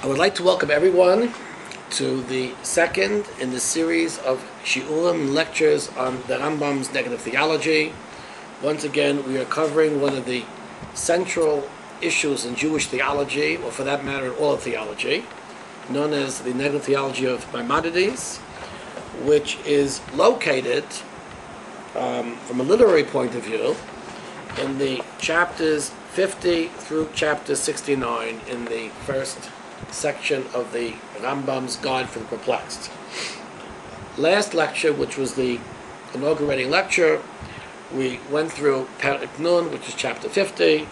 I would like to welcome everyone to the second in the series of shiurim lectures on the Rambam's Negative Theology. Once again, we are covering one of the central issues in Jewish theology, or for that matter, in all of theology, known as the Negative Theology of Maimonides, which is located, from a literary point of view, in the chapters 50 through chapter 69 in the first section of the Rambam's Guide for the Perplexed. Last lecture, which was the inaugurating lecture, we went through Perek Nun, which is chapter 50,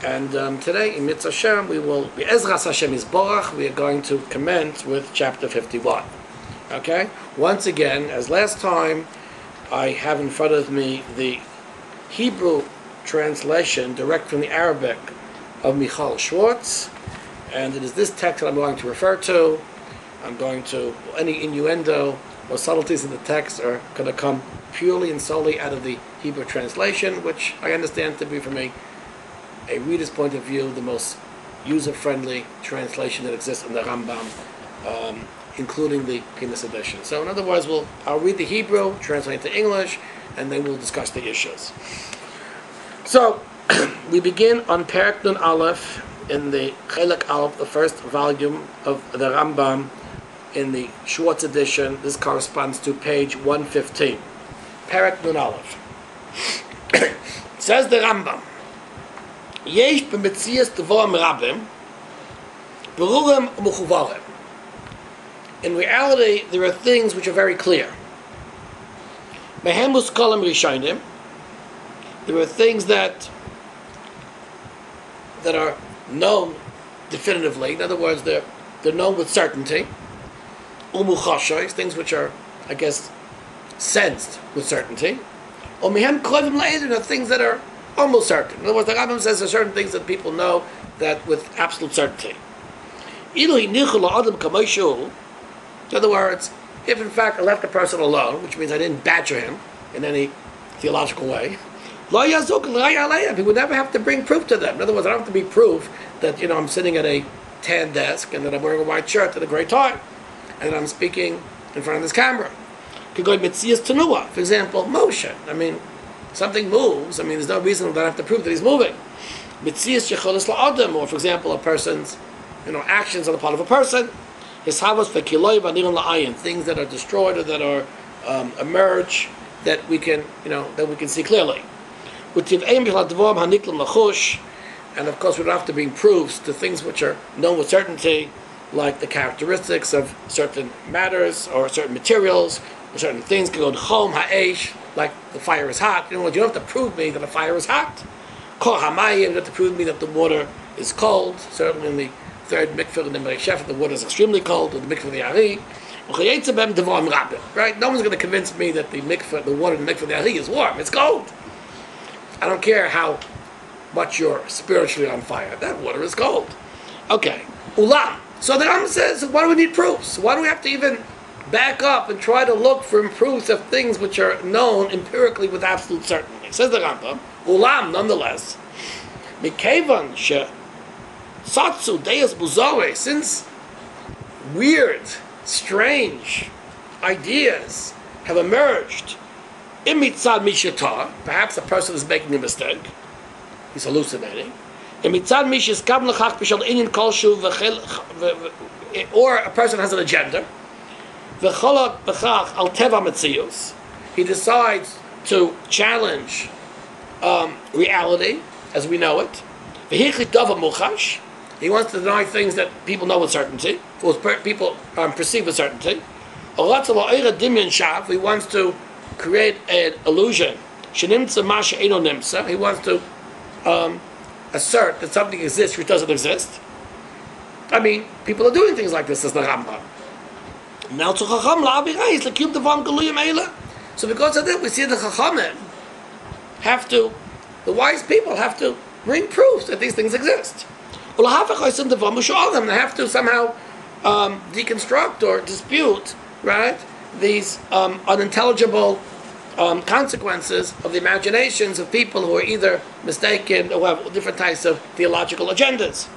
and today, in Mitzvah Hashem, we will, Be'ezras Hashem Yisborach, we are going to commence with chapter 51. Okay? Once again, as last time, I have in front of me the Hebrew translation, direct from the Arabic, of Michal Schwartz, and it is this text that I'm going to refer to. Any innuendo or subtleties in the text are going to come purely and solely out of the Hebrew translation, which I understand to be, from a reader's point of view, the most user-friendly translation that exists in the Rambam, including the Pinus edition. So in other words, I'll read the Hebrew, translate it to English, and then we'll discuss the issues. So, we begin on Perek Nun Aleph, in the Chelek Aleph, the first volume of the Rambam, in the Schwartz edition. This corresponds to page 115. Perek Nun Aleph. Says the Rambam, Yesh b'metzias devorim rabim, berurim u'mechuvarim. In reality, there are things which are very clear. Mehem muskalim rishonim. There are things that are known definitively. In other words, they're known with certainty. Umuchashois, things which are, I guess, sensed with certainty. Omihem krovim la'edin are things that are almost certain. In other words, the Rambam says there are certain things that people know that with absolute certainty. In other words, if in fact I left a person alone, which means I didn't badger him in any theological way, he would never have to bring proof to them. In other words, I don't have to be proof that, I'm sitting at a tan desk and that I'm wearing a white shirt at a gray tie and that I'm speaking in front of this camera. For example, motion. Something moves. There's no reason that I have to prove that he's moving. Or, for example, a person's, actions on the part of a person. Things that are destroyed or that are emerge that we can, see clearly. And of course, we don't have to bring proofs to things which are known with certainty, like the characteristics of certain matters or certain materials or certain things. Like the fire is hot. You don't have to prove me that the fire is hot. You don't have to prove me that the water is cold. Certainly in the third mikveh in the Mereshef, the water is extremely cold, or the mikveh of the Ari. Right? No one's going to convince me that the water in the mikveh of the Ari is warm. It's cold. I don't care how much you're spiritually on fire. That water is cold. Okay. Ulam. So the Rambam says, why do we need proofs? Why do we have to even back up and try to look for proofs of things which are known empirically with absolute certainty? Says the Rambam, Ulam, nonetheless, Mikevan she Satsu Deus Buzore, since weird, strange ideas have emerged, Imitzad Mishatar, perhaps a person is making a mistake, he's hallucinating, Imitzad Mishis Kam Lachach Bishal Inyan Kolshu, or a person has an agenda, V'cholak B'chach Al Teva Metzius, he decides to challenge reality as we know it, V'hichlit Dava Muchash, he wants to deny things that people know with certainty, or people perceive with certainty. He wants to create an illusion. He wants to assert that something exists which doesn't exist. People are doing things like this, as the Rambam. So because of that, we see the Chachamim the wise people have to bring proofs that these things exist. They have to somehow deconstruct or dispute, right, these unintelligible consequences of the imaginations of people who are either mistaken or have different types of theological agendas.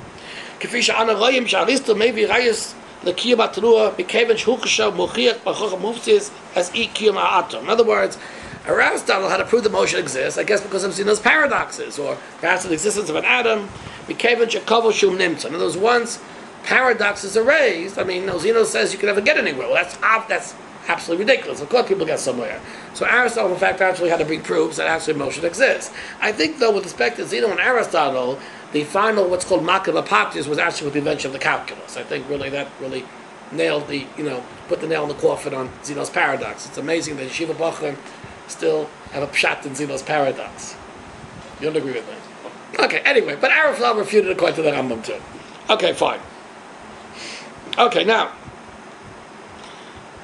כפי שאנו רואים שהאריסטו מביא ראיוס לקיום התנועה מכיוון שהוא חושב מוכיח בחוכם מופציס as אי קיום האטום. In other words, Aristotle had to prove the motion exists, I guess because of Zeno's paradoxes, or perhaps the existence of an atom, מכיוון שקובע שהוא נמצא. In other words, once paradoxes are raised, I mean, Zeno says you can never get anywhere. Well, that's absolutely ridiculous. Of course people get somewhere. So Aristotle, in fact, actually had to bring proofs that actually motion exists. I think, though, with respect to Zeno and Aristotle, the final, what's called Makar Lapatius, was actually with the invention of the calculus. I think really that really nailed the, put the nail in the coffin on Zeno's paradox. It's amazing that Yeshiva Bachman still have a pshat in Zeno's paradox. You don't agree with that? Okay, anyway, but Aristotle refuted according to the Rambam too. Okay, fine. Okay, now,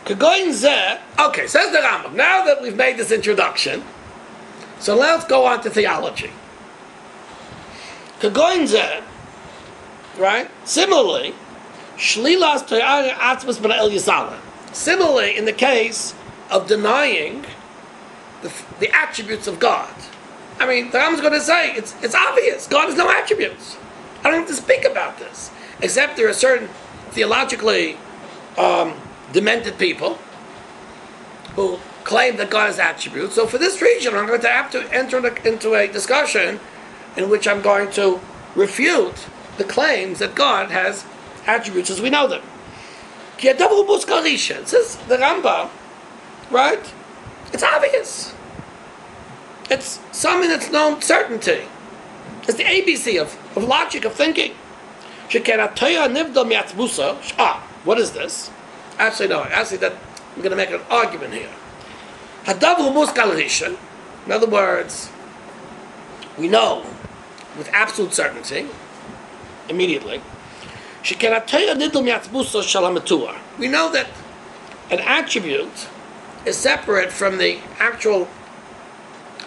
okay, says the Rambam. Now that we've made this introduction, so let's go on to theology. Right? Similarly, similarly, in the case of denying the attributes of God. I mean, the Rambam's going to say, it's obvious. God has no attributes. I don't have to speak about this. Except there are certain theologically demented people who claim that God has attributes. So for this reason, I'm going to have to enter into a discussion in which I'm going to refute the claims that God has attributes as we know them. It says the Rambam, right? It's obvious. It's something that's known certainty. It's the ABC of logic, of thinking. What is this? Actually, no. Actually, that we're going to make an argument here. In other words, we know with absolute certainty, immediately, we know that an attribute is separate from the actual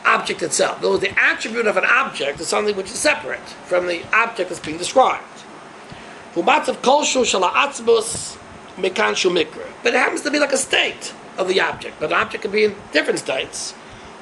object itself. In other words, the attribute of an object is something which is separate from the object that's being described. But it happens to be like a state of the object. But an object can be in different states.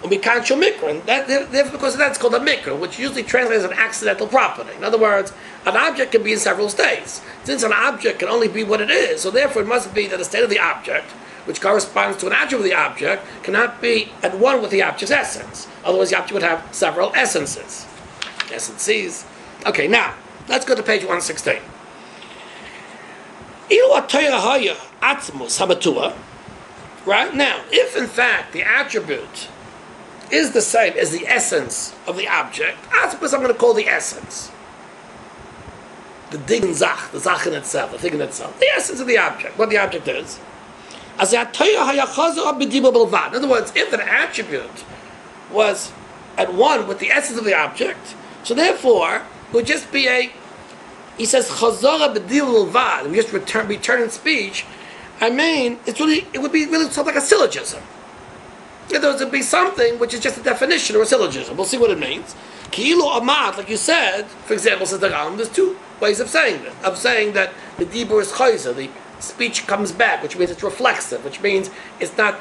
And because of that, it's called a mikra, which usually translates as an accidental property. In other words, an object can be in several states. Since an object can only be what it is, so therefore it must be that the state of the object, which corresponds to an attribute of the object, cannot be at one with the object's essence. Otherwise, the object would have several essences. Essences. Okay, now, let's go to page 116. Right? Now, if in fact the attribute is the same as the essence of the object, atmos I'm going to call the essence. The Ding Zach, the Zach in itself, the thing in itself. The essence of the object, what the object is. In other words, if an attribute was at one with the essence of the object, so therefore it would just be he says chazara b'dibur bilvad, we just return in speech. I mean, it would be really something like a syllogism. In other words, it would be something which is just a definition or a syllogism. We'll see what it means. Ki'ilu amat, like you said, for example, says the Rambam, there's two ways of saying this. Of saying that the dibur is chayzer, the speech comes back, which means it's reflexive, which means it's not,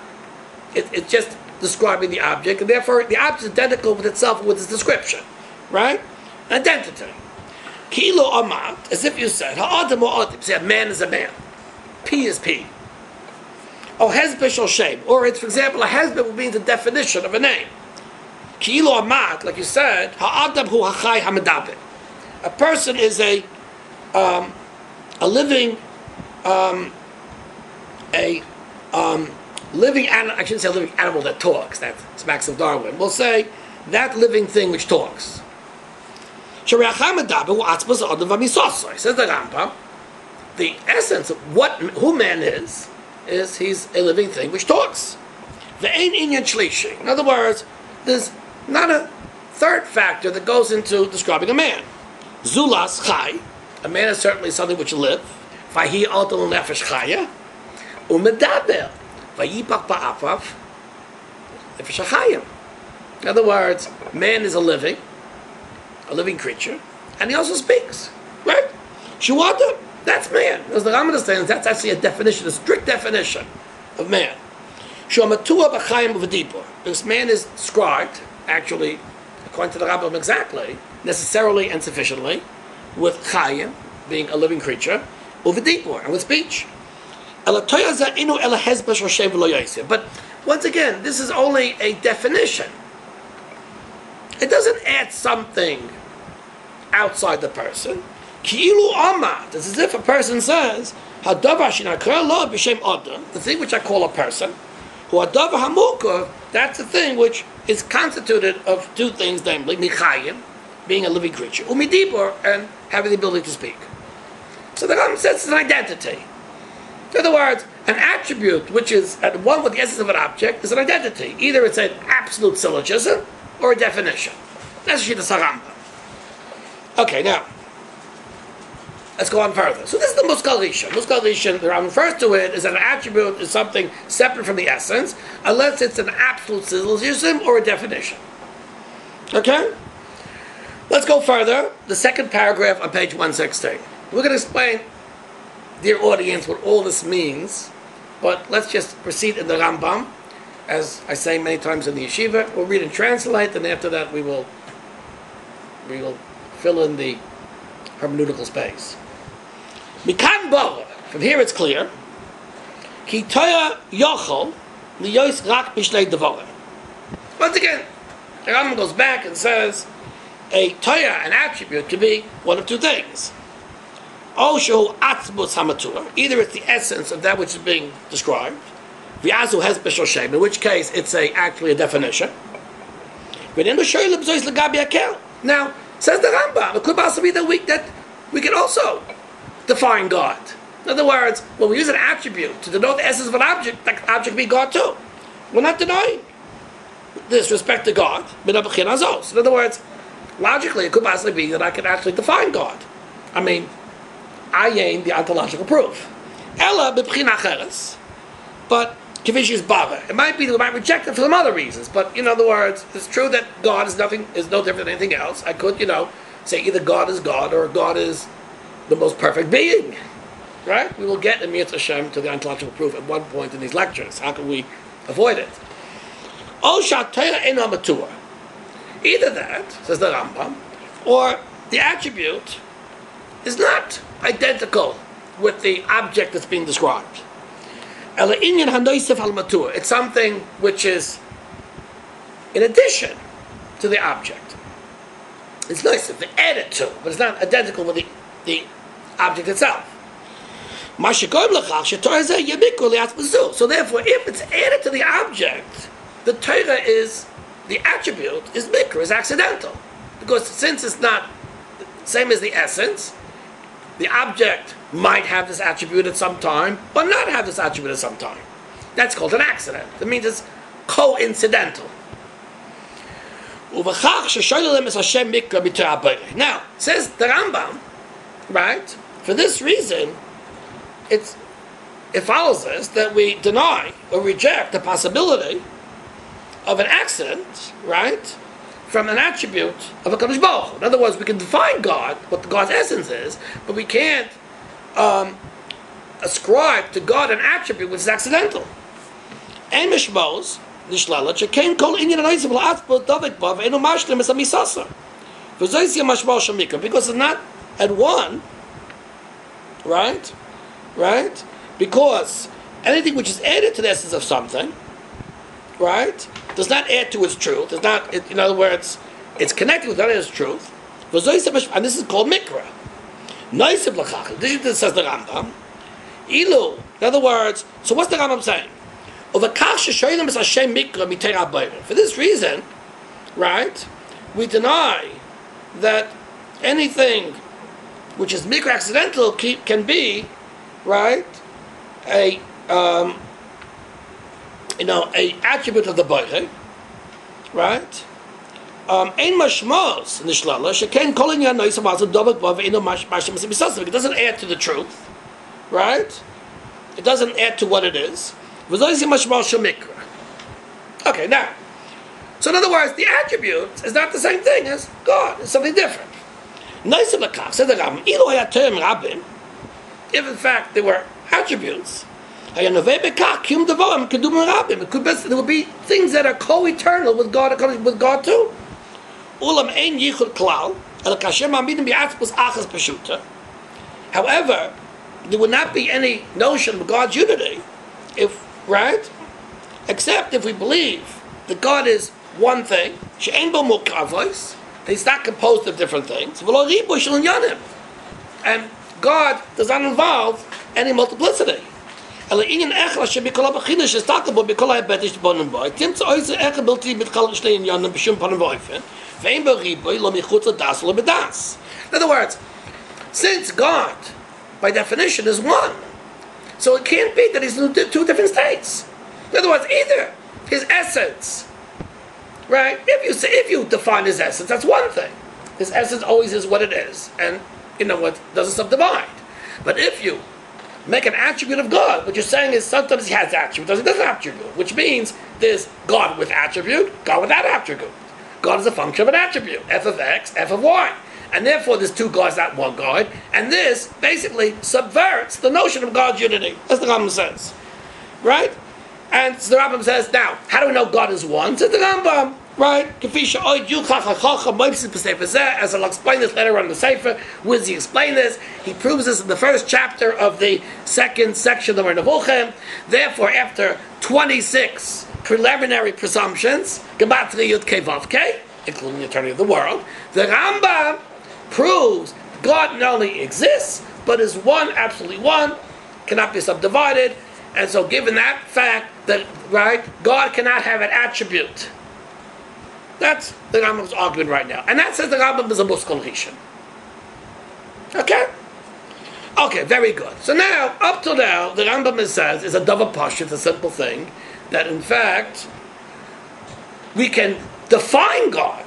it's just describing the object, and therefore the object is identical with itself with its description. Right? An identity. Ki'ilu amat, as if you said, ha'adam ha'adam, say a man is a man. P is P. Oh, hezbeh shel shem. Or it's, for example, a hezbeh would mean the definition of a name. Ki'ilu amat, like you said, ha'adam hu hachai ha'medaber. A person is a living, living animal. I shouldn't say a living animal that talks. That's Max of Darwin. We'll say that living thing which talks. Says the Rambam, the essence of who man is he's a living thing which talks. In other words, there's not a third factor that goes into describing a man. Zulas chai, a man is certainly something which lives. Vahi alton nefesh chaya, umedaber, vayipach ba'afav, nefesh chayim. In other words, man is a living creature, and he also speaks. Right? Shuata, that's man. As the Rambam understands, that's actually a definition, a strict definition of man. Shuamatua b'chayim v'dibur. This man is described, actually, according to the Rambam exactly, necessarily and sufficiently, with chayim, being a living creature, uvidibur, and with speech. But once again, this is only a definition. It doesn't add something outside the person. Ki'ilu amad. It's as if a person says, the thing which I call a person, that's the thing which is constituted of two things, namely michayim, being a living creature, umidibur, and having the ability to speak. So the Rambam says it's an identity. In other words, an attribute which is at one with the essence of an object is an identity. Either it's an absolute syllogism or a definition. That's Shitas Rambam. Okay, now let's go on further. So this is the Muskal Rishon. Muskal Rishon, the Rambam refers to it as an attribute is something separate from the essence, unless it's an absolute syllogism or a definition. Okay? Let's go further. The second paragraph on page 116. We're going to explain, dear audience, what all this means, but let's just proceed in the Rambam. As I say many times in the yeshiva, we'll read and translate, and after that we will fill in the hermeneutical space. Mikan Bora, from here it's clear. Ki Torah yochol liyos rak bishnei devarim. Once again, the Rambam goes back and says a Torah, an attribute, can be one of two things. Either it's the essence of that which is being described, in which case it's actually a definition. Now, says the Rambam, it could possibly be that we can also define God. In other words, when we use an attribute to denote the essence of an object, that object can be God too. We're not denying this respect to God. In other words, logically, it could possibly be that I can actually define God. I mean, ayin, the ontological proof. Ella b'bchina acheres, but kivish is bava. It might be that we might reject it for some other reasons, but in other words, it's true that God is no different than anything else. I could, say either God is God or God is the most perfect being. Right? We will get in Mitzvah Hashem to the ontological proof at one point in these lectures. How can we avoid it? Either that, says the Rambam, or the attribute is not identical with the object that's being described. It's something which is in addition to the object. It's nice if they add it to, but it's not identical with the object itself. So therefore, if it's added to the object, the Torah is, the attribute is mikra, is accidental. Because since it's not the same as the essence, the object might have this attribute at some time, but not have this attribute at some time. That's called an accident. That means it's coincidental. Now, says the Rambam, right? For this reason, it follows this that we deny or reject the possibility of an accident, right, from an attribute of a Kadosh Baruch Hu. In other words, we can define God, what God's essence is, but we can't ascribe to God an attribute which is accidental. And mishmos nishlala shekain kol inyan anoisim la'atzbot davik bav enu mashlim es amisasa. V'zoysia mashmos shamikra, because it's not at one, right? Because anything which is added to the essence of something, right, does not add to its truth. Does not. In other words, it's connected with its truth. And this is called mikra. This says the Rambam. Ilu. In other words, so what's the Rambam saying? For this reason, right, we deny that anything which is mikra accidental can be, right, a attribute of the Boiche, right? Ein mashmos nishlala shekain kol inyan nois avazim dovek bav eno mashim misasav. It doesn't add to the truth, right? It doesn't add to what it is. V'zoysim mashmos shemikra. Okay, now, so in other words, the attribute is not the same thing as God. It's something different. Noisim lakach said the Rambam. Ilu hayatem rabim. If in fact there were attributes, it could be, there will be things that are co-eternal with God too. However, there would not be any notion of God's unity, right? Except if we believe that God is one thing, she'ein bo mukavos, that He's not composed of different things, v'lo ribo shel inyanim, and God does not involve any multiplicity. אלא עניין אחד שבכל הבחינה שסתכל בו בכל ההיבט שתבונן בו, תמצא איזה אחד בלתי מתחלק שני עניינים בשום פנים ואופן, ואין בו ריבוי לא מחוץ לדס ולא בדס. In other words, since God, by definition, is one, so it can't be that He's in two different states. In other words, either His essence, right? If you define His essence, that's one thing. His essence always is what it is, and what doesn't subdivide. But if you make an attribute of God, what you're saying is sometimes He has attribute, sometimes He doesn't have attribute, which means there's God with attribute, God without attribute. God is a function of an attribute, f of x, f of y. And therefore there's two gods, not one God. And this basically subverts the notion of God's unity. That's the Rambam says. Right? And so the Rambam says, now, how do we know God is one? Says the Rambam, right? As I'll explain this later on in the Sefer. Where does he explain this? He proves this in the first chapter of the second section of the Nevuchim. Therefore, after 26 preliminary presumptions, Gematria Yud Kei Vav Kei, including the eternity of the world, the Rambam proves God not only exists, but is one, absolutely one, cannot be subdivided. And so given that fact, that right, God cannot have an attribute. That's the Rambam's argument right now. And that says the Rambam is a muskal rishon. Okay? Okay, very good. So now, up to now, the Rambam says is a davar pashut, it's a simple thing, that in fact, we can define God.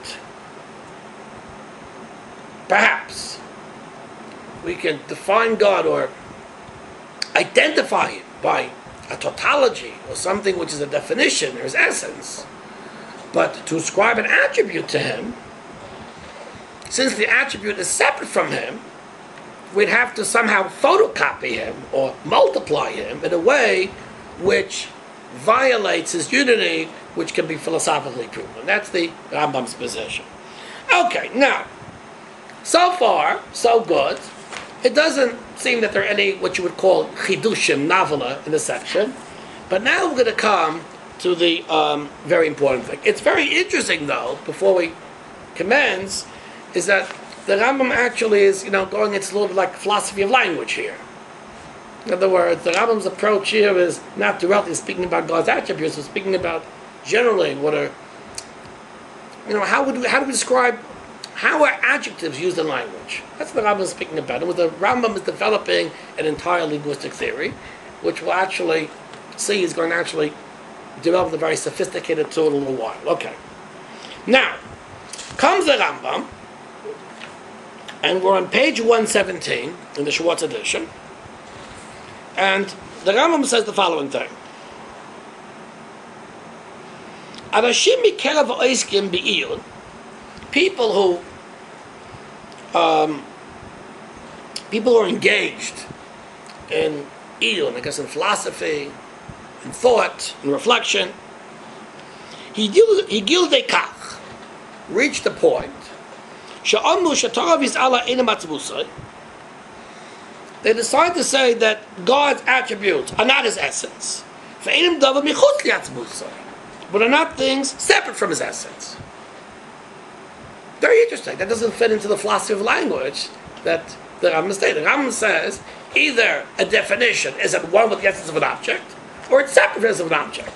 Perhaps. We can define God or identify it by a tautology or something which is a definition or his essence. But to ascribe an attribute to Him, since the attribute is separate from Him, we'd have to somehow photocopy Him or multiply Him in a way which violates His unity, which can be philosophically proven. That's the Rambam's position. Okay, now, so far, so good. It doesn't seem that there are any, what you would call, chidushim, novella in the section. But now we're going to come to the very important thing. It's very interesting, though, before we commence, is that the Rambam actually is, going, it's a little bit like philosophy of language here. In other words, the Rambam's approach here is not directly speaking about God's attributes, but speaking about generally what are, how do we describe, how are adjectives used in language? That's what the Rambam is speaking about. And the Rambam is developing an entire linguistic theory, which we'll actually see is going to actually develop a very sophisticated tool in a little while. Okay. Now, comes the Rambam, and we're on page 117 in the Schwartz edition, and the Rambam says the following thing. Anashim mikerav oiskim be'iyun, people who are engaged in iyun, I guess in philosophy, in thought, in reflection, higil dekach, reached the point, she'amu shetarav yis'ala ina matzvusai, they decide to say that God's attributes are not His essence, ve'enim davar michutz li'atzvusai, but are not things separate from His essence. Very interesting. That doesn't fit into the philosophy of language that the Rambam stated. The Rambam says either a definition is at one with the essence of an object, or it's separate from the essence of an object.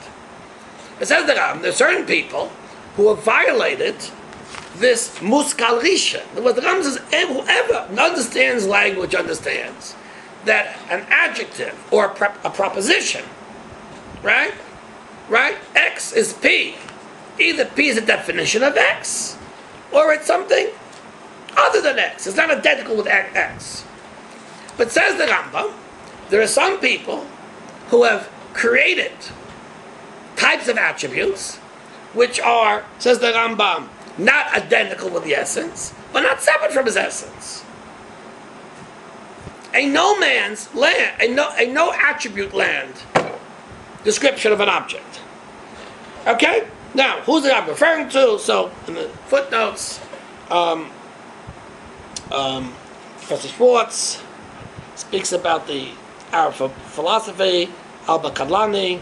It says the Rambam, there are certain people who have violated this muskal rishon. What the Rambam says, whoever understands language understands that an adjective or a proposition, right? X is P. Either P is a definition of X, or it's something other than X. It's not identical with X. But says the Rambam, there are some people who have created types of attributes which are, says the Rambam, not identical with the essence, but not separate from his essence. A no man's land, a no attribute land description of an object. Okay? Now, who's the Rambam referring to? So, in the footnotes, Professor Schwartz, speaks about the Arab philosophy, Al-Bakadlani,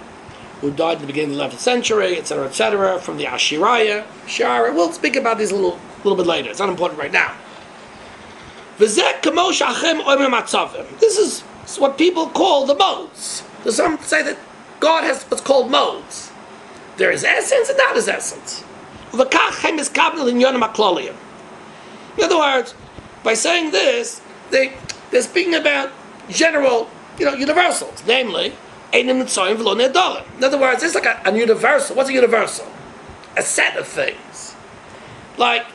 who died in the beginning of the 11th century, etc., from the Ashiraya, Shara. We'll speak about these a little bit later. It's not important right now. This is what people call the modes. So some say that God has what's called modes. There is essence and not his essence. In other words, by saying this, they're speaking about general, universals, namely, in other words, it's like a universal. What's a universal? A set of things. Like,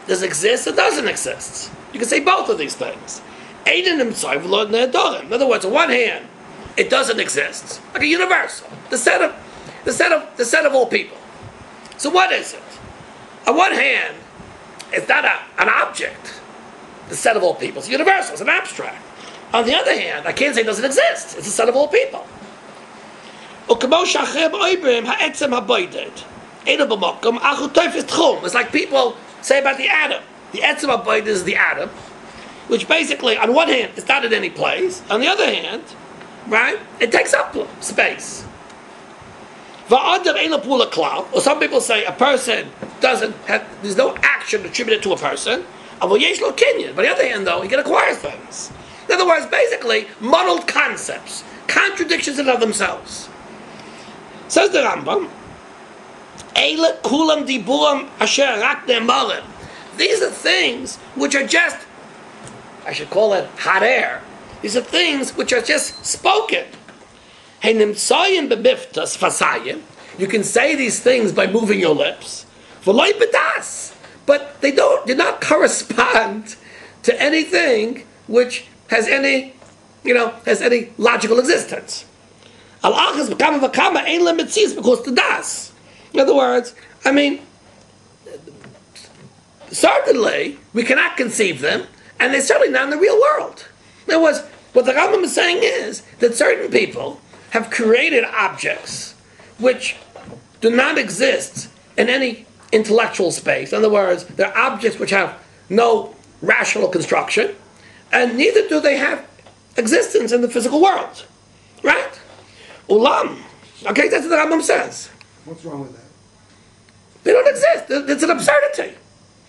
does it exist or doesn't exist? You can say both of these things. In other words, on one hand, it doesn't exist, like a universal, the set of all people. So what is it? On one hand, it's not an object, the set of all people. It's universal, it's an abstract. On the other hand, I can't say it doesn't exist. It's the set of all people. It's like people say about the atom. The etzem habayit is the atom, which basically, on one hand, it's not in any place. On the other hand, right, it takes up space. Or some people say a person there's no action attributed to a person. But on the other hand, though, he can acquire things. In other words, basically, muddled concepts, contradictions in and of themselves. Says the Rambam, these are things which are just, I should call it hot air. These are things which are just spoken. You can say these things by moving your lips. But they do not correspond to anything which has any logical existence. In other words, certainly we cannot conceive them, and they're certainly not in the real world. In other words, what the Rambam is saying is that certain people have created objects which do not exist in any intellectual space. In other words, they're objects which have no rational construction, and neither do they have existence in the physical world. Right? Ulam. Okay, that's what the Rambam says. What's wrong with that? They don't exist. It's an absurdity.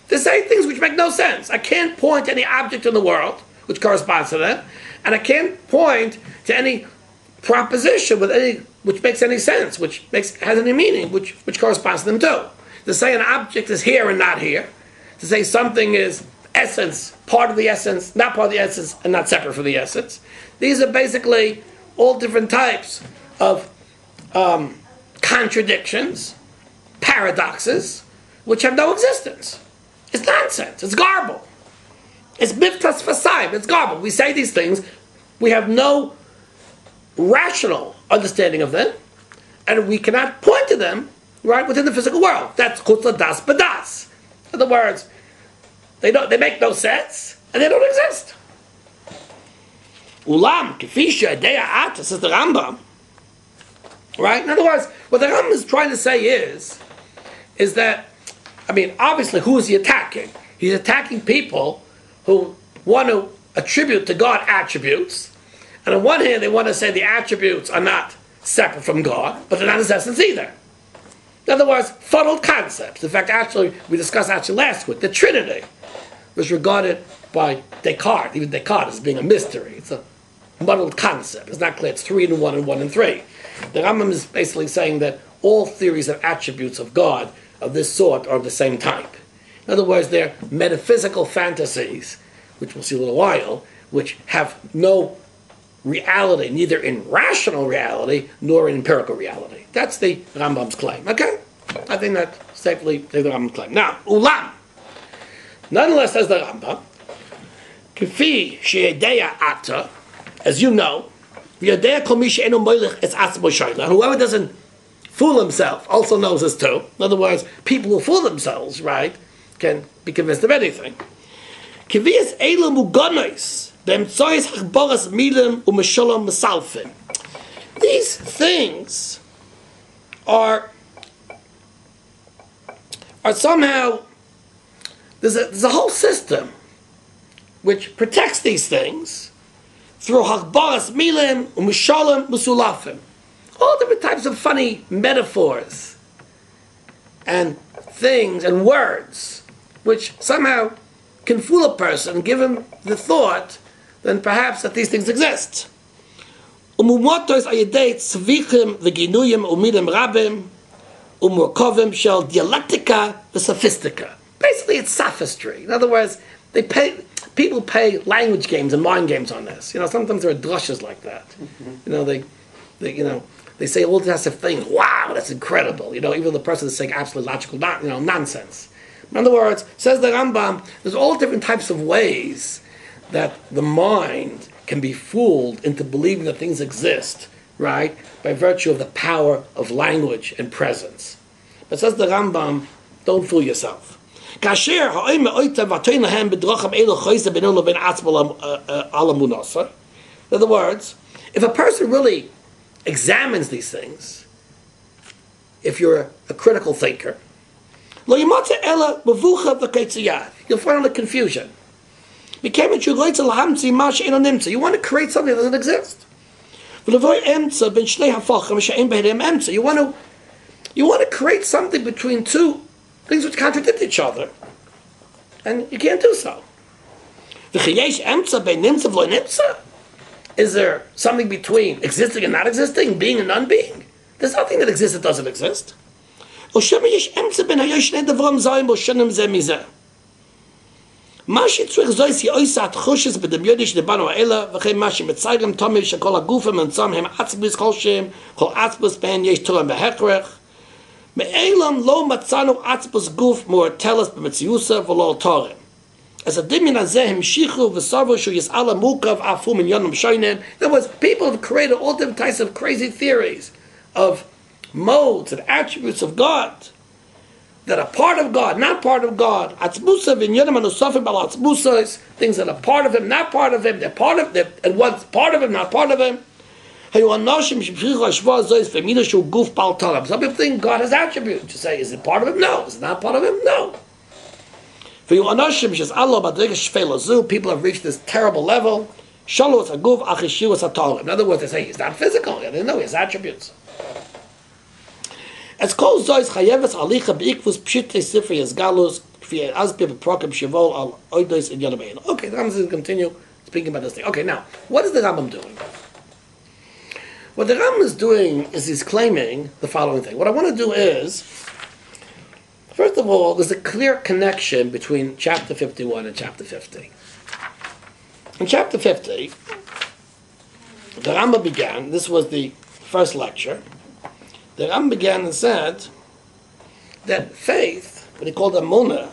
They're saying things which make no sense. I can't point to any object in the world which corresponds to them, and I can't point to any proposition which makes any sense, has any meaning, which corresponds to them too. To say an object is here and not here, to say something is essence, part of the essence, not part of the essence, and not separate from the essence. These are basically all different types of contradictions, paradoxes, which have no existence. It's nonsense. It's garble. It's miftas fasayim. It's garble. We say these things. We have no rational understanding of them, and we cannot point to them right within the physical world. That's chutz das b'das. In other words, they make no sense, and they don't exist. Ulam kefisha deya ata, says the Rambam. Right? In other words, what the Rambam is trying to say is that, obviously, who is he attacking? He's attacking people who want to attribute to God attributes, and on one hand, they want to say the attributes are not separate from God, but they're not his essence either. In other words, fuddled concepts. In fact, we discussed last week, the Trinity was regarded by Descartes, even Descartes, as being a mystery. It's a muddled concept. It's not clear. It's 3 and 1 and 1 and 3. The Rambam is basically saying that all theories of attributes of God of this sort are of the same type. In other words, they're metaphysical fantasies, which we'll see in a little while, which have no reality, neither in rational reality nor in empirical reality. That's the Rambam's claim. Okay? I think that safely the Rambam's claim. Now, ulam. Nonetheless, says the Rambam, Kifi she'edeya ata, as you know, whoever doesn't fool himself also knows this too. In other words, people who fool themselves, right, can be convinced of anything. These things are somehow, there's a whole system which protects these things, through Hachbaras Milim, Umishalim, Musulafim. All different types of funny metaphors and things and words which somehow can fool a person and give him the thought then perhaps that these things exist. Umumotos ayedei tzvichim v'ginuyim umidim rabim umurkovim shel dialectica v'sophistica. Basically, it's sophistry. In other words, people play language games and mind games on this. Sometimes there are drushes like that. They say all types of things. Wow, that's incredible. Even the person is saying absolutely logical, nonsense. In other words, says the Rambam, there's all different types of ways that the mind can be fooled into believing that things exist, right, by virtue of the power of language and presence. But says the Rambam, don't fool yourself. In other words, if a person really examines these things, if you're a critical thinker, you'll find the confusion. You want to create something that doesn't exist. You want to create something between two things which contradict each other, and you can't do so. Is there something between existing and not existing, being and non-being? There's nothing that exists that doesn't exist. As a dimyan azeh shichu v'sarvo shu yis'ala mukav afum in yonam shoinem. In other words, people have created all different types of crazy theories of modes and attributes of God that are part of God, not part of God. Atzmusa v'yonam anusafim bal atzmusas, things that are part of Him, not part of Him. They're part of them, and what's part of Him, not part of Him. Some people think God has attributes. You say, is it part of Him? No. Is it not part of Him? No. People have reached this terrible level. In other words, they say he's not physical. They know he has attributes. Okay, the Rambam is going to continue speaking about this thing. Okay, now, what is the Rambam doing? What the Rambam is doing is he's claiming the following thing. What I want to do is, first of all, there's a clear connection between chapter 51 and chapter 50. In chapter 50, the Rambam began, this was the first lecture, the Rambam began and said that faith, what he called amunah,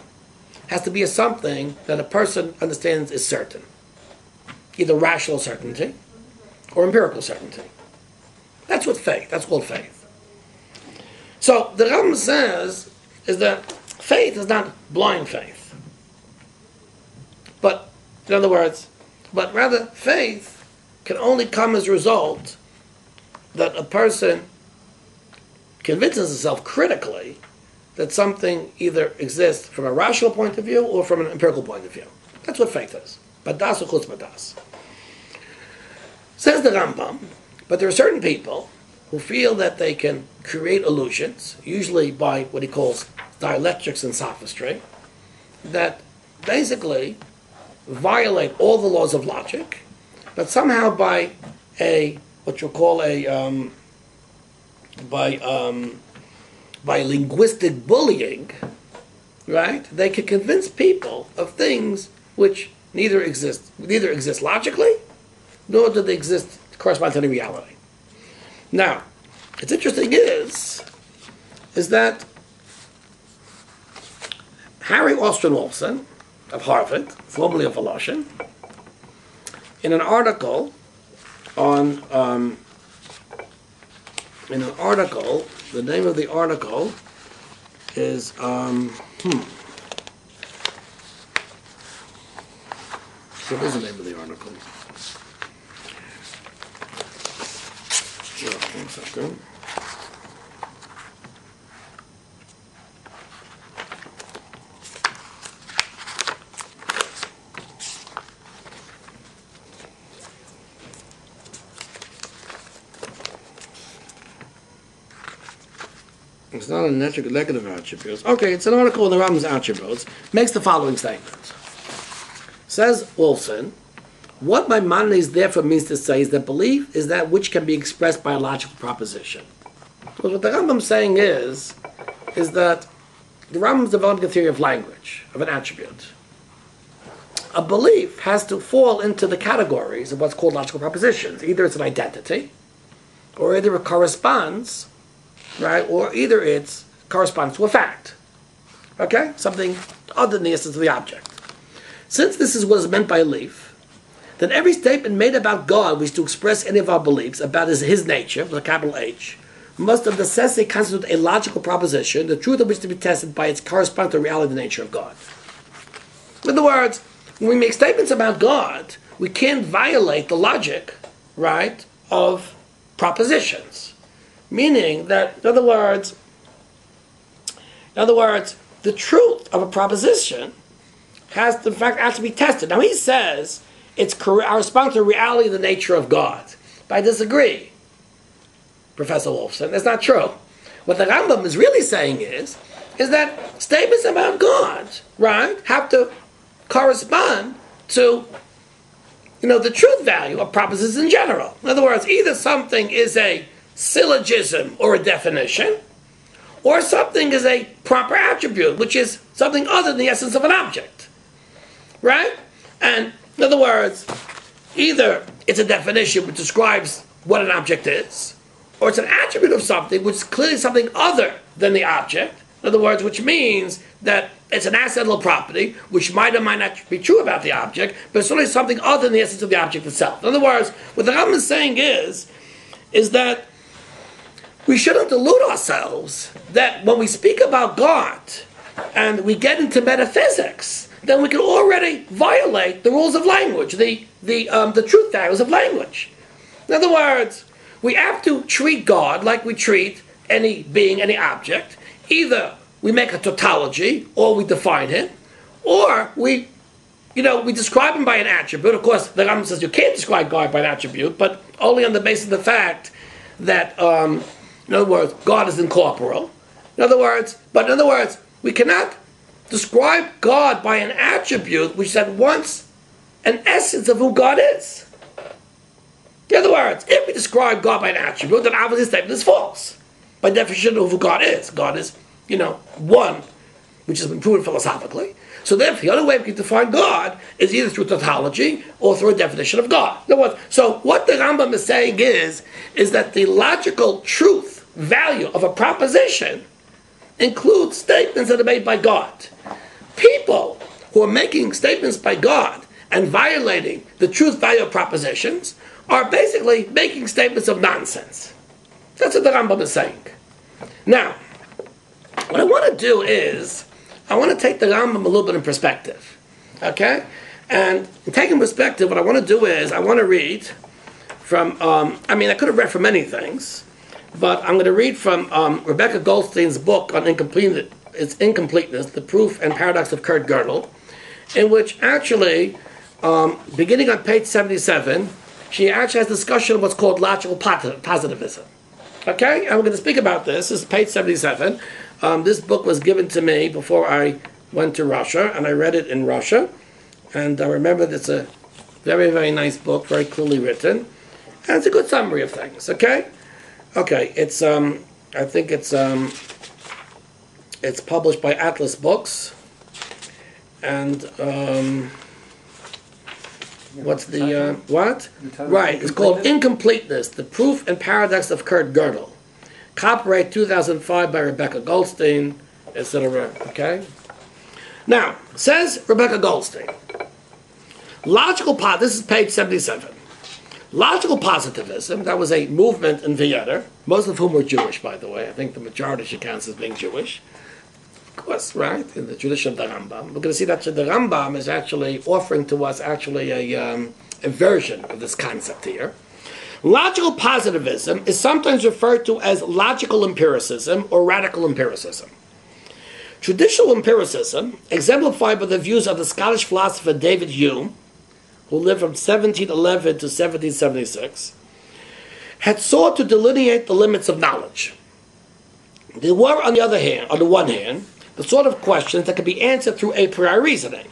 has to be a something that a person understands is certain. Either rational certainty or empirical certainty. That's what faith, that's called faith. So the Rambam says is that faith is not blind faith. But, in other words, but rather faith can only come as a result that a person convinces himself critically that something either exists from a rational point of view or from an empirical point of view. That's what faith is. Badas or chutz badas. Says the Rambam, but there are certain people who feel that they can create illusions, usually by what he calls dialectics and sophistry, that basically violate all the laws of logic, but somehow by what you call by linguistic bullying, right? They can convince people of things which neither exist logically, nor do they exist correspond to any reality. Now, what's interesting is that Harry Austin Wolfson of Harvard, formerly of Voloshin, in an article the name of the article is what is the name of the article? One second. It's not a negative attributes. Okay, it's an article in the Rambam's attributes. Makes the following statement. Says Wolfson, what Maimonides therefore means to say is that belief is that which can be expressed by a logical proposition. Because what the Rambam's saying is that the Rambam's developing a theory of language, of an attribute. A belief has to fall into the categories of what's called logical propositions. Either it's an identity, or either it corresponds, right, or either it corresponds to a fact. Okay? Something other than the essence of the object. Since this is what is meant by belief, then every statement made about God which to express any of our beliefs about his nature, with a capital H, must of necessity constitute a logical proposition, the truth of which to be tested by its corresponding to the reality of the nature of God. In other words, when we make statements about God, we can't violate the logic, right, of propositions. Meaning that, in other words, the truth of a proposition has to be tested. Now he says it's corresponds to the reality of the nature of God. But I disagree, Professor Wolfson. That's not true. What the Rambam is really saying is that statements about God, right, have to correspond to, the truth value of propositions in general. In other words, either something is a syllogism or a definition, or something is a proper attribute, which is something other than the essence of an object. Right? And in other words, either it's a definition which describes what an object is, or it's an attribute of something which is clearly something other than the object. In other words, which means that it's an accidental property, which might or might not be true about the object, but it's only something other than the essence of the object itself. In other words, what the Rambam is saying is that we shouldn't delude ourselves that when we speak about God and we get into metaphysics, then we can already violate the rules of language, the truth values of language. In other words, we have to treat God like we treat any being, any object. Either we make a tautology, or we define him, or we describe him by an attribute. Of course, the Rambam says you can't describe God by an attribute, but only on the basis of the fact that, in other words, God is incorporeal. In other words, we cannot describe God by an attribute which is at once an essence of who God is. In other words, if we describe God by an attribute, then obviously the statement is false. By definition of who God is. God is, one, which has been proven philosophically. So therefore, the only way we can define God is either through tautology or through a definition of God. In other words, so what the Rambam is saying is that the logical truth value of a proposition includes statements that are made by God. People who are making statements by God and violating the truth value of propositions are basically making statements of nonsense. That's what the Rambam is saying. Now, what I want to do is, I want to take the Rambam a little bit in perspective. Okay? And in taking perspective, what I want to do is, I want to read from, I could have read from many things, but I'm going to read from Rebecca Goldstein's book on its incompleteness, The Proof and Paradox of Kurt Gödel, in which actually, beginning on page 77, she actually has discussion of what's called logical positivism. Okay? And we're going to speak about this. This is page 77. This book was given to me before I went to Russia, and I read it in Russia. And I remember that it's a very, very nice book, very clearly written. And it's a good summary of things, okay? Okay, it's, I think it's published by Atlas Books. And, what's the, what? Right, it's called Incompleteness, The Proof and Paradox of Kurt Gödel. Copyright 2005 by Rebecca Goldstein, etc. Okay? Now, says Rebecca Goldstein, this is page 77. Logical positivism, that was a movement in Vienna, most of whom were Jewish, by the way. I think the majority should count as being Jewish. Of course, right, in the tradition of the Rambam. We're going to see that the Rambam is actually offering to us actually a version of this concept here. Logical positivism is sometimes referred to as logical empiricism or radical empiricism. Traditional empiricism, exemplified by the views of the Scottish philosopher David Hume, who lived from 1711 to 1776, had sought to delineate the limits of knowledge. There were, on the one hand, the sort of questions that could be answered through a priori reasoning.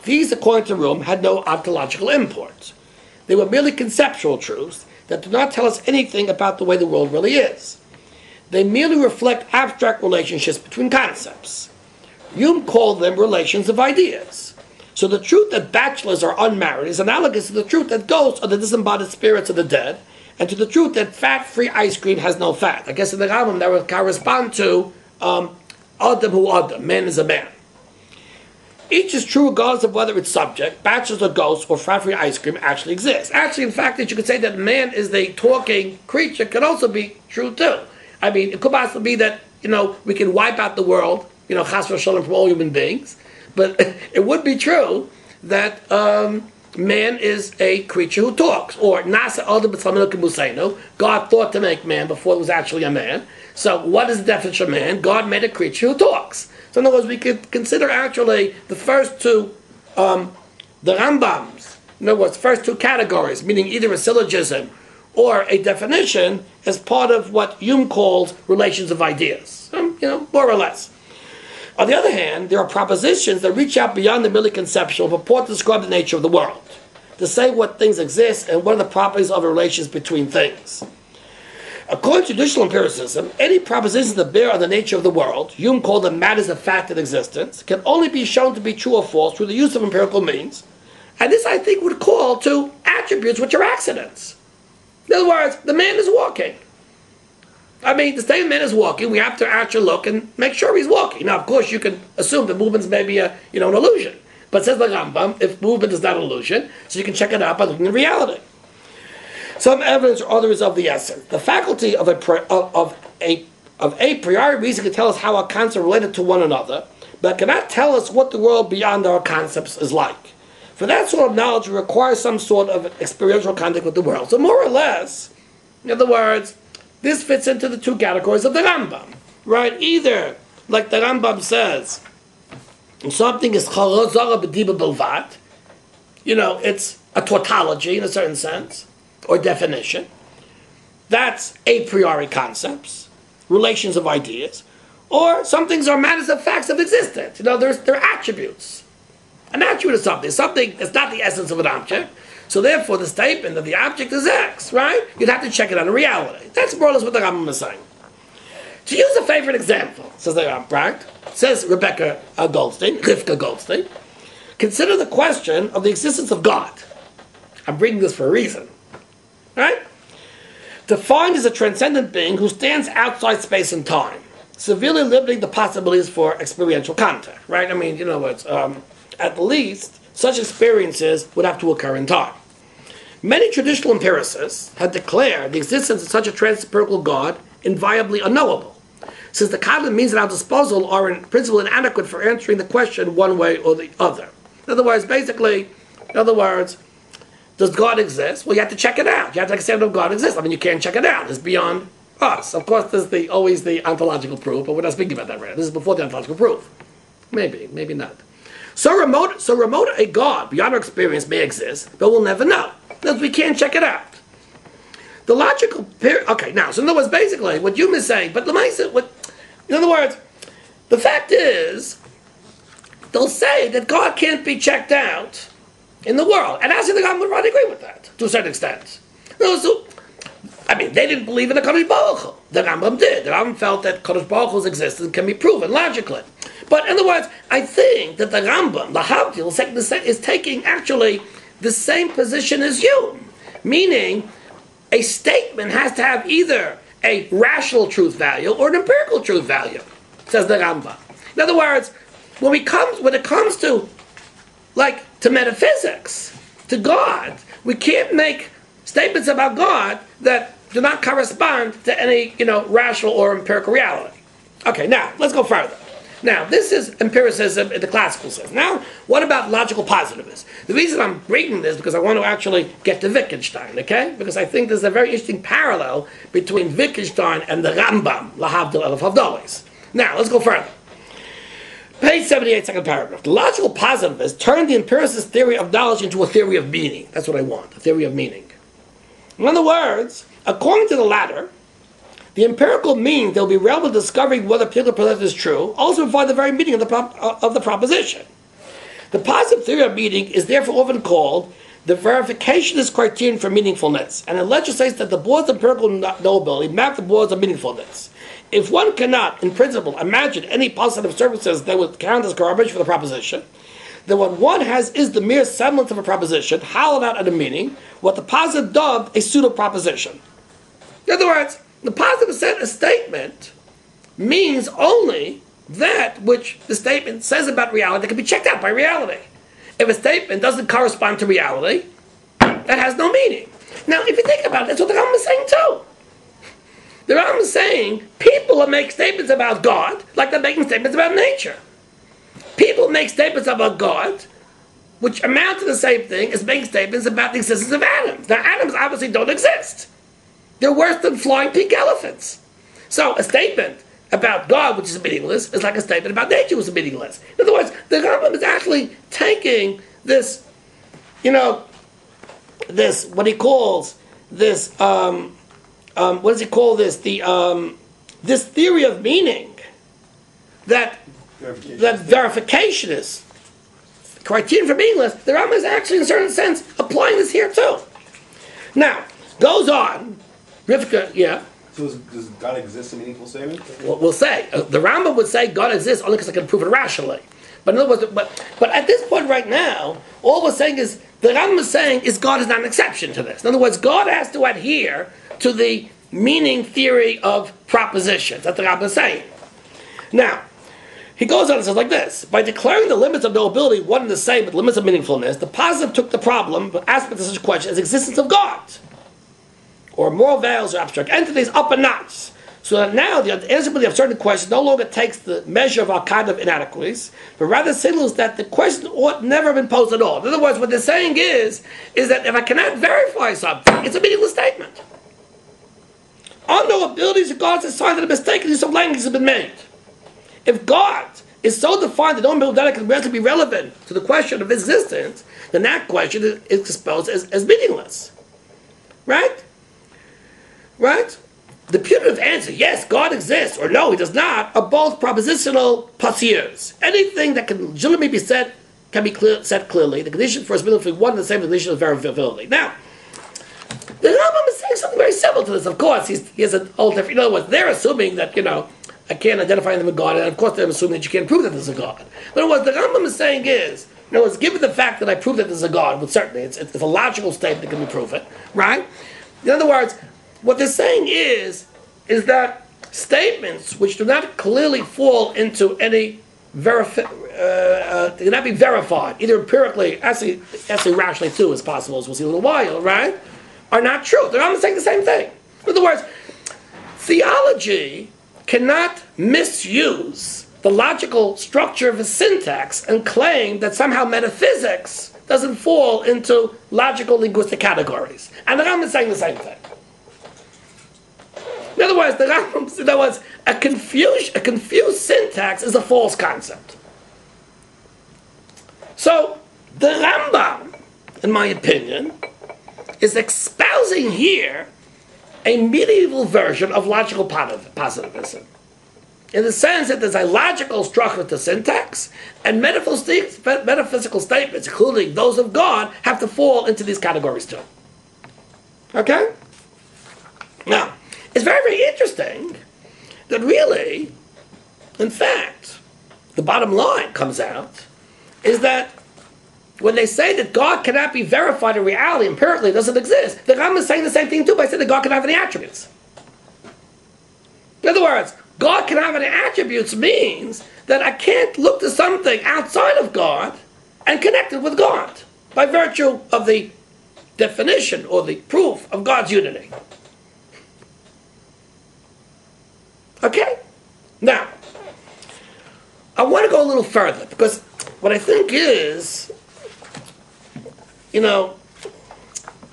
These, according to Rambam, had no ontological import. They were merely conceptual truths that do not tell us anything about the way the world really is. They merely reflect abstract relationships between concepts. Hume called them relations of ideas. So the truth that bachelors are unmarried is analogous to the truth that ghosts are the disembodied spirits of the dead, and to the truth that fat-free ice cream has no fat. I guess in the Rambam that would correspond to Adam hu Adam, man is a man. Each is true regardless of whether its subject, bachelors or ghosts, or fat-free ice cream actually exists. Actually, in fact, that you could say that man is the talking creature could also be true too. I mean, it could possibly be that, we can wipe out the world, chas v'shalom, from all human beings, but it would be true that man is a creature who talks, or nasa adam b'tzalmenu k'museinu. God thought to make man before it was actually a man. So what is the definition of man? God made a creature who talks. So in other words, we could consider actually the first two, the Rambams, in other words, first two categories, meaning either a syllogism or a definition, as part of what Hume calls relations of ideas, more or less. On the other hand, there are propositions that reach out beyond the merely conceptual, purport to describe the nature of the world, to say what things exist and what are the properties of the relations between things. According to traditional empiricism, any propositions that bear on the nature of the world, Hume called them matters of fact and existence, can only be shown to be true or false through the use of empirical means. And this, I think, would call to attributes which are accidents. In other words, the man is walking. I mean, the same man is walking, we have to actually look and make sure he's walking. Now, of course, you can assume the movement's maybe an illusion. But says the Rambam, if movement is not an illusion, so you can check it out by looking at reality. Some evidence or other is of the essence. The faculty of a priori reason can tell us how our concepts are related to one another, but cannot tell us what the world beyond our concepts is like. For that sort of knowledge, we require some sort of experiential contact with the world. So more or less, in other words, this fits into the two categories of the Rambam, right? Either, like the Rambam says, something is chalazara b'diba bilvat, it's a tautology in a certain sense, or definition. That's a priori concepts, relations of ideas, or some things are matters of facts of existence. They're attributes. An attribute is something. Something is not the essence of an object. So therefore, the statement that the object is X, right? You'd have to check it out in reality. That's more or less what the Rambam is saying. To use a favorite example, says the Rambam, right? Says Rivka Goldstein, consider the question of the existence of God. I'm bringing this for a reason, right? Defined as a transcendent being who stands outside space and time, severely limiting the possibilities for experiential contact, right? I mean, at least such experiences would have to occur in time. Many traditional empiricists had declared the existence of such a transempirical God inviolably unknowable, since the cognate means at our disposal are in principle inadequate for answering the question one way or the other. In other words, does God exist? Well, you have to check it out. You have to understand if God exists. I mean, you can't check it out. It's beyond us. Of course, there's always the ontological proof, but we're not speaking about that right now. This is before the ontological proof. Maybe not. So remote a God beyond our experience may exist, but we'll never know, because we can't check it out. The logical okay, now, so in other words, basically, what Hume is saying, but in other words, the fact is, they'll say that God can't be checked out in the world, and actually the Rambam would probably agree with that, to a certain extent. They didn't believe in the Kadosh Baruch Hu. The Rambam did. The Rambam felt that Kadosh Baruch Hu's existence can be proven logically. But in other words, I think that the Rambam, the Havdil, is taking actually the same position as you, meaning a statement has to have either a rational truth value or an empirical truth value, says the Rambam. In other words, when it comes to metaphysics, to God, we can't make statements about God that do not correspond to any, rational or empirical reality. Okay, now, let's go further. Now, this is empiricism in the classical sense. Now, what about logical positivism? The reason I'm reading this is because I want to actually get to Wittgenstein, okay? Because I think there's a very interesting parallel between Wittgenstein and the Rambam, Lahavdil Elef Havdolis. Now, let's go further. Page 78, second paragraph. The logical positivist turned the empiricist theory of knowledge into a theory of meaning. That's what I want, a theory of meaning. In other words, according to the latter, The empirical means that will be relevant to discovering whether a particular proposition is true also provide the very meaning of the proposition. The positive theory of meaning is therefore often called the verificationist criterion for meaningfulness, and it legislates that the boards of empirical knowability map the boards of meaningfulness. If one cannot, in principle, imagine any positive circumstances that would count as garbage for the proposition, then what one has is the mere semblance of a proposition, hollowed out at a meaning, what the positive dubbed a pseudo-proposition. In other words, the positive statement means only that which the statement says about reality that can be checked out by reality. If a statement doesn't correspond to reality, that has no meaning. Now, if you think about it, that's what the Rambam is saying too. The Rambam is saying people that make statements about God like they're making statements about nature. People make statements about God which amount to the same thing as making statements about the existence of atoms. Now, atoms obviously don't exist. They're worse than flying pink elephants. So, a statement about God, which is meaningless, is like a statement about nature, which is meaningless. In other words, the Rambam is actually taking this, this, what he calls this, what does he call this? This theory of meaning that verification is criterion for meaningless. The Rambam is actually, in a certain sense, applying this here too. Now, goes on, Rivka, yeah. So does God exist in meaningful statement? We'll say. The Rambam would say God exists only because I can prove it rationally. But in other words, but at this point right now, all we're saying is, the Rambam is saying is God is not an exception to this. In other words, God has to adhere to the meaning theory of propositions. That's the Rambam is saying. Now, he goes on and says like this: by declaring the limits of knowability one and the same with limits of meaningfulness, the positive took the problem, aspect of such a question, as existence of God, or moral values or abstract entities, up a notch. So that now the answerability of certain questions no longer takes the measure of our kind of inadequacies, but rather signals that the question ought never have been posed at all. In other words, what they're saying is that if I cannot verify something, it's a meaningless statement. Unknowability is regarded as a sign that a mistaken use of language has been made. If God is so defined that no ability can really be relevant to the question of existence, then that question is exposed as meaningless. Right? Right? The punitive answer, yes, God exists, or no, he does not, are both propositional positives. Anything that can legitimately be said can be said clearly. The condition for its meaningful one and the same condition of verifiability. Now, the Rambam is saying something very similar to this. Of course, he has an old different. In other words, they're assuming that, I can't identify them as God, and of course they're assuming that you can't prove that there's a God. But what the Rambam is saying is, in other words, given the fact that I prove that there's a God, well, certainly it's a logical statement that can be proven, right? In other words, what they're saying is that statements which do not clearly fall into any cannot be verified, either empirically, actually rationally too, as possible, as we'll see in a little while, right, are not true. The Rambam is saying the same thing. In other words, theology cannot misuse the logical structure of a syntax and claim that somehow metaphysics doesn't fall into logical linguistic categories. And the Rambam is saying the same thing. In other words, the Rambam, in other words, a confused syntax is a false concept. So, the Rambam, in my opinion, is espousing here a medieval version of logical positivism. In the sense that there's a logical structure to syntax, and metaphysical statements, including those of God, have to fall into these categories too. Okay? Now, it's very, very interesting that really, in fact, the bottom line comes out is that when they say that God cannot be verified in reality, empirically, it doesn't exist, the Rambam is saying the same thing too by saying that God cannot have any attributes. In other words, God cannot have any attributes means that I can't look to something outside of God and connect it with God by virtue of the definition or the proof of God's unity. Okay? Now, I want to go a little further because what I think is,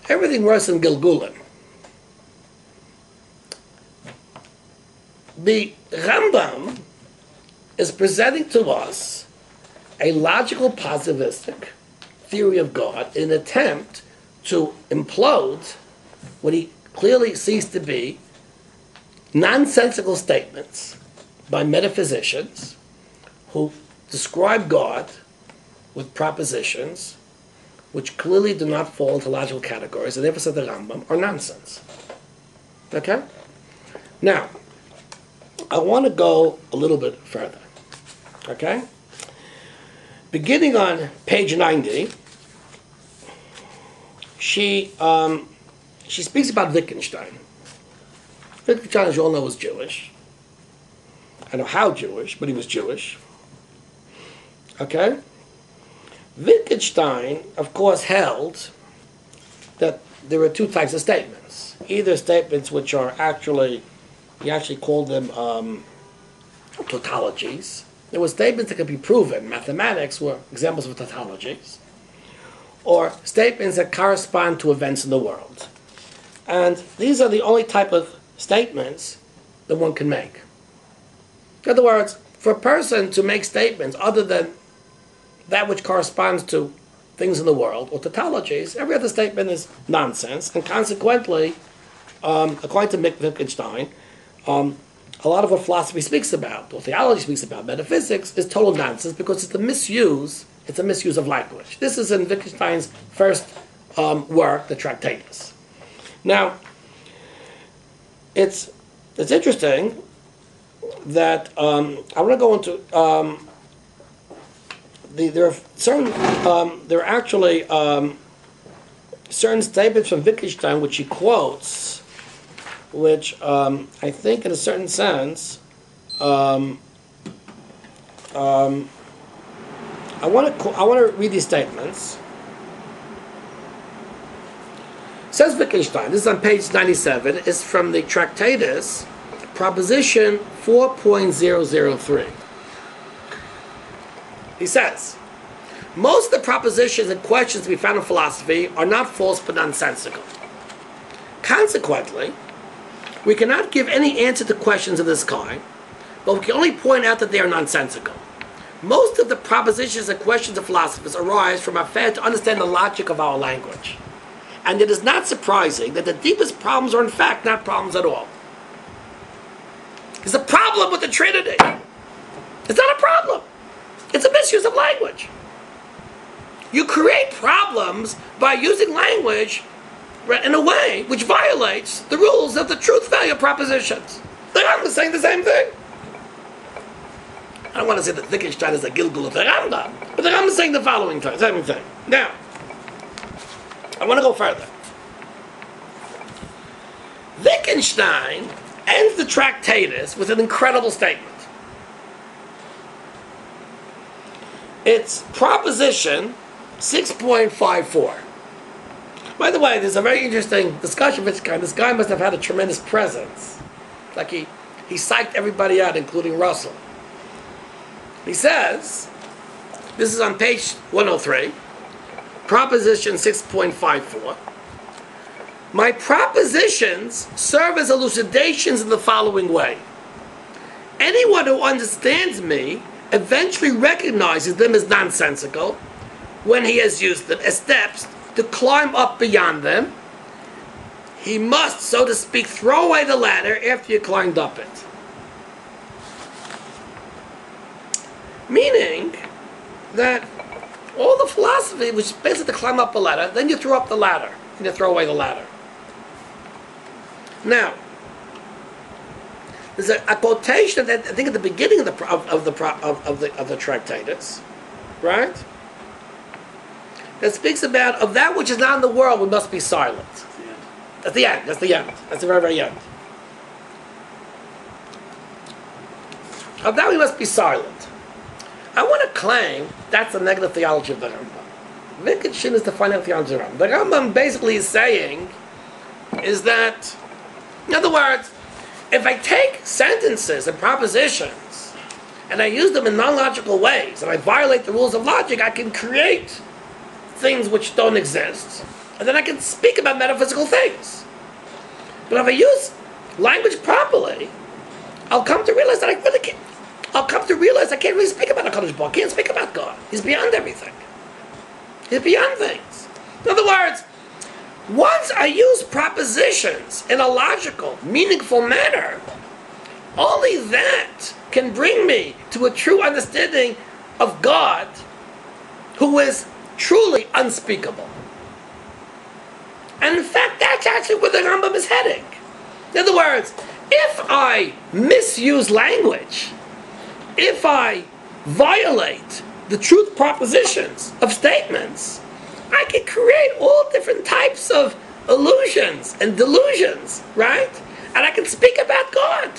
everything works in Gilgulim. The Rambam is presenting to us a logical positivistic theory of God in an attempt to implode what he clearly sees to be nonsensical statements by metaphysicians who describe God with propositions which clearly do not fall into logical categories, and therefore, said the Rambam, are nonsense. Okay? Now, I want to go a little bit further. Okay? Beginning on page 90, she speaks about Wittgenstein. Wittgenstein, as you all know, was Jewish. I don't know how Jewish, but he was Jewish. Okay? Wittgenstein, of course, held that there are two types of statements. Either statements which are actually, he actually called them tautologies. There were statements that could be proven. Mathematics were examples of tautologies. Or statements that correspond to events in the world. And these are the only type of statements that one can make. In other words, for a person to make statements other than that which corresponds to things in the world, or tautologies, every other statement is nonsense, and consequently, according to Wittgenstein, a lot of what philosophy speaks about, or theology speaks about, metaphysics, is total nonsense because it's a misuse of language. This is in Wittgenstein's first work, the Triebitz. Now, it's interesting that I want to go into there are actually certain statements from Wittgenstein which he quotes, which I think, in a certain sense, I want to read these statements. Says Wittgenstein, this is on page 97, is from the Tractatus, proposition 4.003. He says, most of the propositions and questions to be found in philosophy are not false but nonsensical. Consequently, we cannot give any answer to questions of this kind, but we can only point out that they are nonsensical. Most of the propositions and questions of philosophers arise from our failure to understand the logic of our language. And it is not surprising that the deepest problems are in fact not problems at all. There's a problem with the Trinity. It's not a problem. It's a misuse of language. You create problems by using language in a way which violates the rules of the truth-value propositions. The Rambam is saying the same thing. I don't want to say that Wittgenstein is a Gilgul of the Rambam, but the Rambam is saying the following thing, same thing. Now, I want to go further. Wittgenstein ends the Tractatus with an incredible statement. It's proposition 6.54. By the way, there's a very interesting discussion of this guy. This guy must have had a tremendous presence. Like he psyched everybody out, including Russell. He says, this is on page 103, proposition 6.54. My propositions serve as elucidations in the following way. Anyone who understands me eventually recognizes them as nonsensical when he has used them as steps to climb up beyond them. He must, so to speak, throw away the ladder after you climbed up it. Meaning that all the philosophy was basically to climb up a ladder, then you throw up the ladder, and you throw away the ladder. Now, there's a quotation that I think at the beginning of the Tractatus, right? That speaks about of that which is not in the world, we must be silent. That's the end. That's the end. That's the very, very end. Of that we must be silent. I want to claim that's the negative theology of the Rambam. Wittgenstein is the final theology of the Rambam. The Rambam basically is saying is that, in other words, if I take sentences and propositions and I use them in non-logical ways and I violate the rules of logic, I can create things which don't exist, and then I can speak about metaphysical things. But if I use language properly, I'll come to realize that I really can't. I'll come to realize I can't really speak about HaKadosh Baruch Hu. I can't speak about God. He's beyond everything. He's beyond things. In other words, once I use propositions in a logical, meaningful manner, only that can bring me to a true understanding of God, who is truly unspeakable. And in fact, that's actually where the Rambam is heading. In other words, if I misuse language, if I violate the truth propositions of statements, I can create all different types of illusions and delusions, right? And I can speak about God.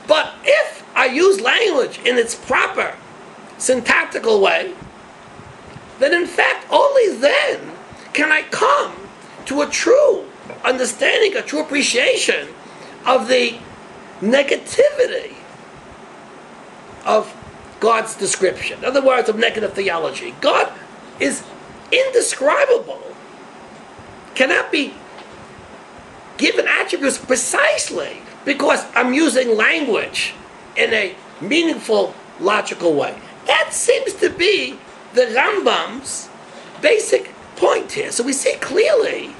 But if I use language in its proper syntactical way, then in fact only then can I come to a true understanding, a true appreciation of the negativity of God's description. In other words, of negative theology. God is indescribable, cannot be given attributes precisely because I'm using language in a meaningful, logical way. That seems to be the Rambam's basic point here. So we see clearly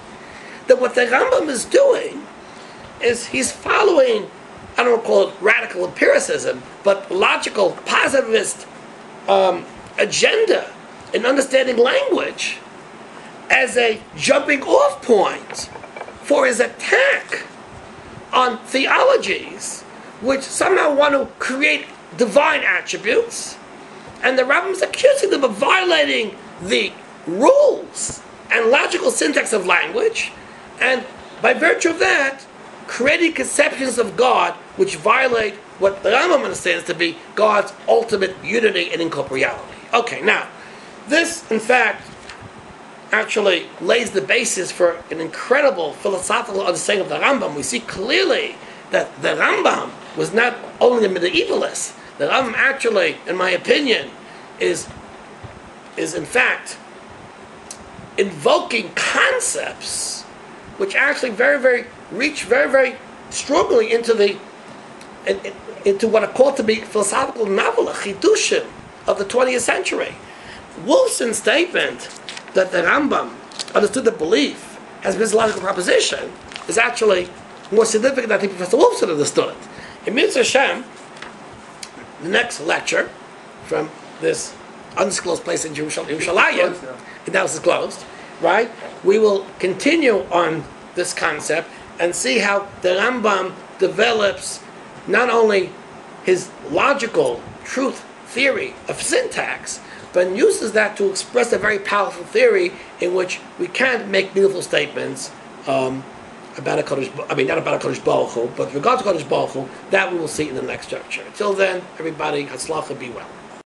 that what the Rambam is doing is he's following, I don't want to call it radical empiricism, but logical, positivist agenda in understanding language as a jumping off point for his attack on theologies which somehow want to create divine attributes, and the Rambam's accusing them of violating the rules and logical syntax of language, and by virtue of that, creating conceptions of God which violate what the Rambam understands to be God's ultimate unity and incorporeality. Okay, now, this, in fact, actually lays the basis for an incredible philosophical understanding of the Rambam. We see clearly that the Rambam was not only a medievalist. The Rambam actually, in my opinion, is in fact invoking concepts which actually reach very strongly into what are called to be philosophical novel, chidushim of the 20th century. Wolfson's statement that the Rambam understood the belief as a logical proposition is actually more significant than I think Professor Wolfson understood it. In Mitzvah Hashem, the next lecture from this undisclosed place in Yerushalayim, and now it's closed, right? We will continue on this concept and see how the Rambam develops not only his logical truth theory of syntax, but uses that to express a very powerful theory in which we can make beautiful statements about a Kodesh, not about a Kodesh Baruch Hu, but with regards to Kodesh Baruch Hu, that we will see in the next lecture. Until then, everybody, Hatzlacha, be well.